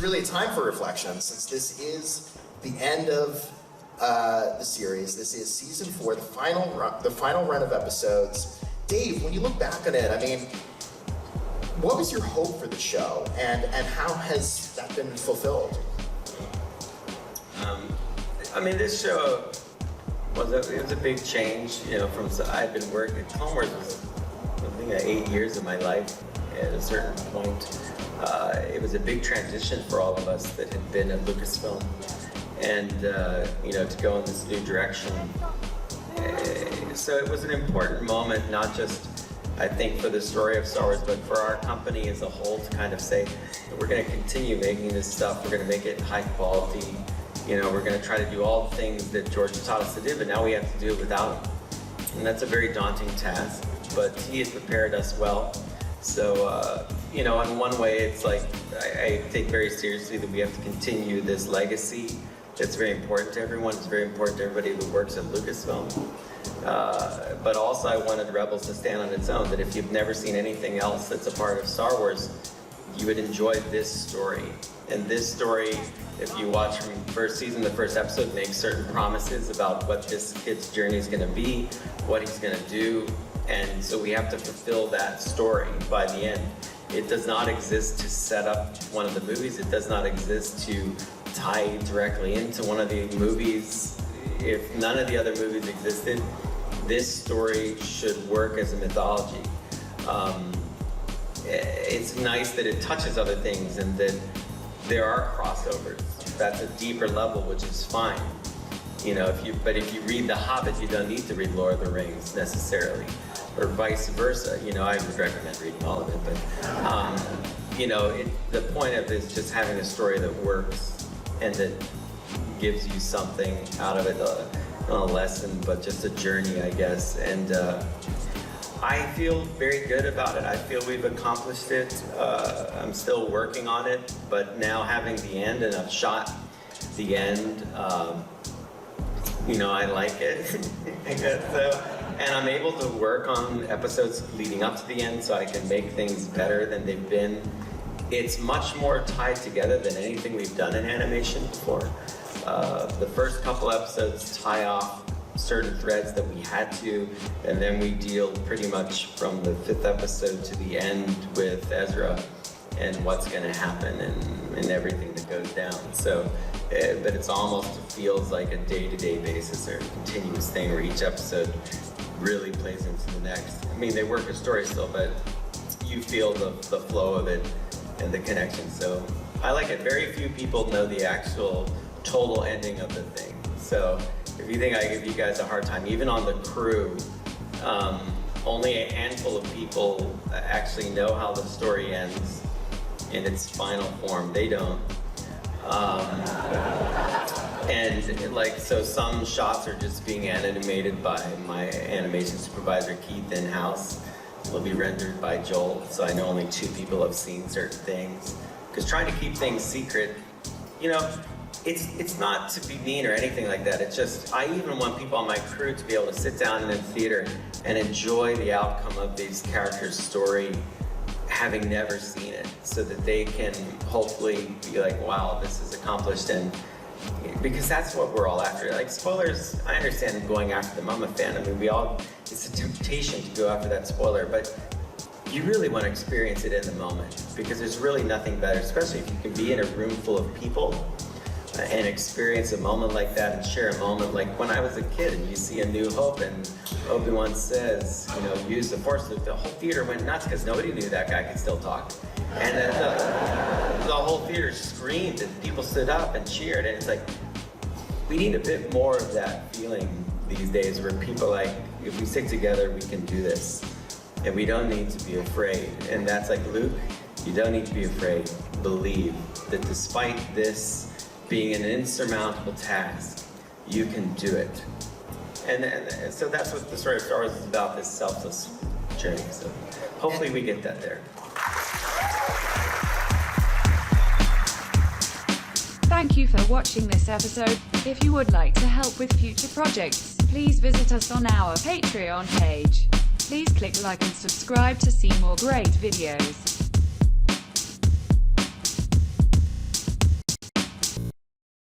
really a time for reflection, since this is the end of the series. This is season 4, the final run of episodes. Dave, when you look back on it, I mean, what was your hope for the show, and how has that been fulfilled? I mean, this show was a big change, you know, from, I've been working, Clone Wars was, I think, 8 years of my life at a certain point. It was a big transition for all of us that had been at Lucasfilm, and you know, to go in this new direction. So it was an important moment, not just, I think, for the story of Star Wars, but for our company as a whole, to kind of say that we're going to continue making this stuff, we're going to make it high quality, you know, we're going to try to do all the things that George taught us to do, but now we have to do it without him. And that's a very daunting task, but he had prepared us well. So, you know, in one way, it's like, I take very seriously that we have to continue this legacy that's very important to everyone. It's very important to everybody who works at Lucasfilm. But also I wanted Rebels to stand on its own, that if you've never seen anything else that's a part of Star Wars, you would enjoy this story. And this story, if you watch from first season, the first episode makes certain promises about what this kid's journey is going to be, what he's going to do, and so we have to fulfill that story by the end. It does not exist to set up one of the movies. It does not exist to tie directly into one of the movies. If none of the other movies existed, this story should work as a mythology. It's nice that it touches other things and that there are crossovers. That's a deeper level, which is fine. You know, but if you read The Hobbit, you don't need to read Lord of the Rings necessarily, or vice versa. You know, I would recommend reading all of it, but you know, the point of it is just having a story that works and that gives you something out of it, not a lesson, but just a journey, I guess. And I feel very good about it. I feel we've accomplished it. I'm still working on it, but now having the end, and I've shot the end, you know, I like it. I guess so. And I'm able to work on episodes leading up to the end so I can make things better than they've been. It's much more tied together than anything we've done in animation before. The first couple episodes tie off certain threads that we had to, and then we deal pretty much from the 5th episode to the end with Ezra and what's going to happen and everything that goes down. So, but it's almost feels like a day-to-day basis or a continuous thing where each episode really plays into the next. I mean, they work a story still, but you feel the flow of it and the connection. So I like it. Very few people know the actual total ending of the thing. So if you think I give you guys a hard time, even on the crew, only a handful of people actually know how the story ends in its final form. They don't. And like, so some shots are just being animated by my animation supervisor, Keith, in-house. Will be rendered by Joel, so I know only 2 people have seen certain things. Because trying to keep things secret, you know, it's not to be mean or anything like that. It's just, I even want people on my crew to be able to sit down in the theater and enjoy the outcome of these characters' story, having never seen it, so that they can hopefully be like, wow, this is accomplished. And because that's what we're all after. Like, spoilers, I understand going after them. I'm a fan. I mean, it's a temptation to go after that spoiler, but you really want to experience it in the moment, because there's really nothing better, especially if you can be in a room full of people and experience a moment like that and share a moment. Like when I was a kid and you see A New Hope and Obi-Wan says, you know, use the Force, the whole theater went nuts because nobody knew that guy could still talk. And the whole theater screamed and people stood up and cheered, and it's like, we need a bit more of that feeling these days where people are like, if we stick together, we can do this. And we don't need to be afraid. And that's like, Luke, you don't need to be afraid. Believe that despite this being an insurmountable task, you can do it. And so that's what the story of Star Wars is about, this selfless journey. So hopefully we get that there. Thank you for watching this episode. If you would like to help with future projects, please visit us on our Patreon page. Please click like and subscribe to see more great videos.